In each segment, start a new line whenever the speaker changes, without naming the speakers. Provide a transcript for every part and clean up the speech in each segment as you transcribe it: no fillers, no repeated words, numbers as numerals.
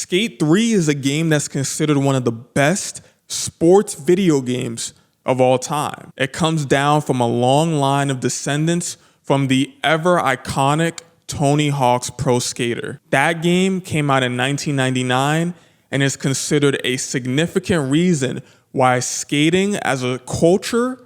Skate 3 is a game that's considered one of the best sports video games of all time. It comes down from a long line of descendants from the ever iconic Tony Hawk's Pro Skater. That game came out in 1999 and is considered a significant reason why skating as a culture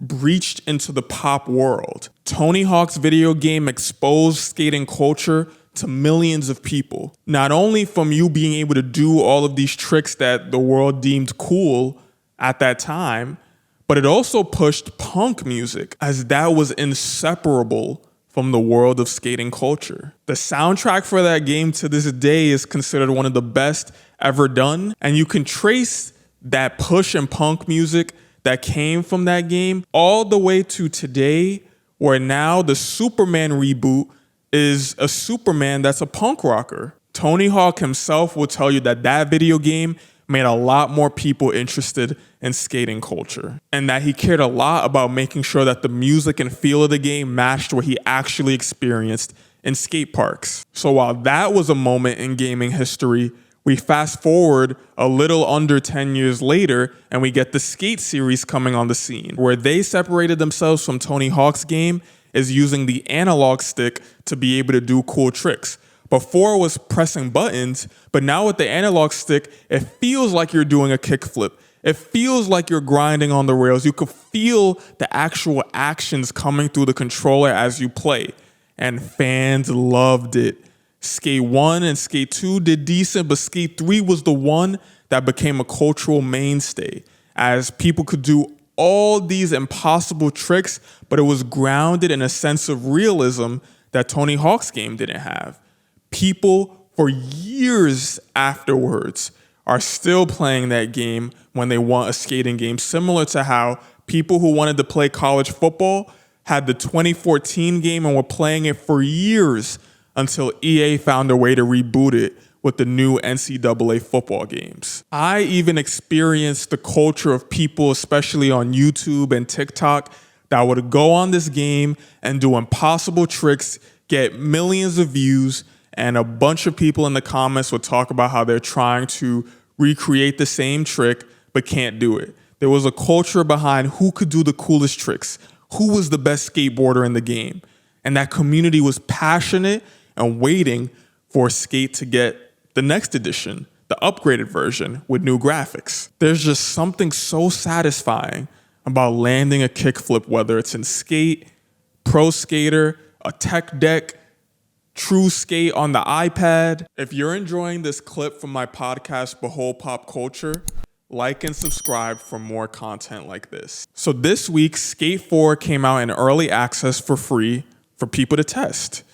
breached into the pop world. Tony Hawk's video game exposed skating culture to millions of people. Not only from you being able to do all of these tricks that the world deemed cool at that time, but it also pushed punk music, as that was inseparable from the world of skating culture. The soundtrack for that game to this day is considered one of the best ever done, and you can trace that push and punk music that came from that game all the way to today, where now the Superman reboot is a Superman that's a punk rocker. Tony Hawk himself will tell you that that video game made a lot more people interested in skating culture, and that he cared a lot about making sure that the music and feel of the game matched what he actually experienced in skate parks. So while that was a moment in gaming history, we fast forward a little under 10 years later and we get the Skate series coming on the scene. Where they separated themselves from Tony Hawk's game is using the analog stick to be able to do cool tricks. Before it was pressing buttons, but now with the analog stick, it feels like you're doing a kickflip. It feels like you're grinding on the rails. You could feel the actual actions coming through the controller as you play. And fans loved it. Skate 1 and Skate 2 did decent, but Skate 3 was the one that became a cultural mainstay, as people could do all these impossible tricks, but it was grounded in a sense of realism that Tony Hawk's game didn't have. People for years afterwards are still playing that game when they want a skating game, similar to how people who wanted to play college football had the 2014 game and were playing it for years until EA found a way to reboot it with the new NCAA football games. I even experienced the culture of people, especially on YouTube and TikTok, that would go on this game and do impossible tricks, get millions of views, and a bunch of people in the comments would talk about how they're trying to recreate the same trick but can't do it. There was a culture behind who could do the coolest tricks, who was the best skateboarder in the game. And that community was passionate and waiting for Skate to get the next edition, the upgraded version with new graphics. There's just something so satisfying about landing a kickflip, whether it's in Skate, Pro Skater, a tech deck, True Skate on the iPad. If you're enjoying this clip from my podcast, Behold Pop Culture, like and subscribe for more content like this. So this week, Skate 4 came out in early access for free for people to test.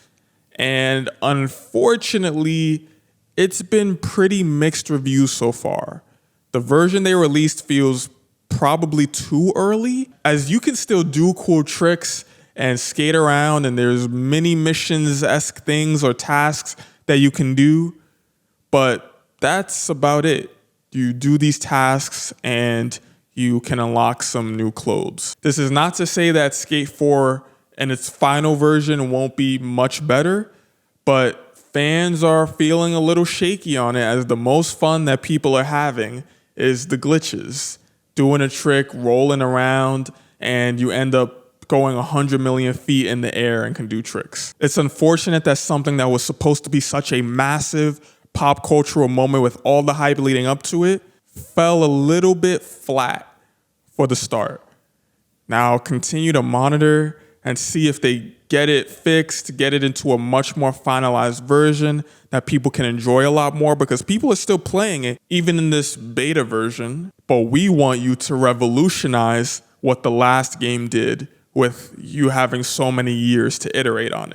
And unfortunately, it's been pretty mixed reviews so far. The version they released feels probably too early, as you can still do cool tricks and skate around, and there's mini missions-esque things or tasks that you can do, but that's about it. You do these tasks and you can unlock some new clothes. This is not to say that Skate 4 and its final version won't be much better, but fans are feeling a little shaky on it, as the most fun that people are having is the glitches. Doing a trick, rolling around, and you end up going 100 million feet in the air and can do tricks. It's unfortunate that something that was supposed to be such a massive pop cultural moment with all the hype leading up to it fell a little bit flat for the start. Now I'll continue to monitor and see if they get it fixed, get it into a much more finalized version that people can enjoy a lot more, because people are still playing it, even in this beta version. But we want you to revolutionize what the last game did with you having so many years to iterate on it.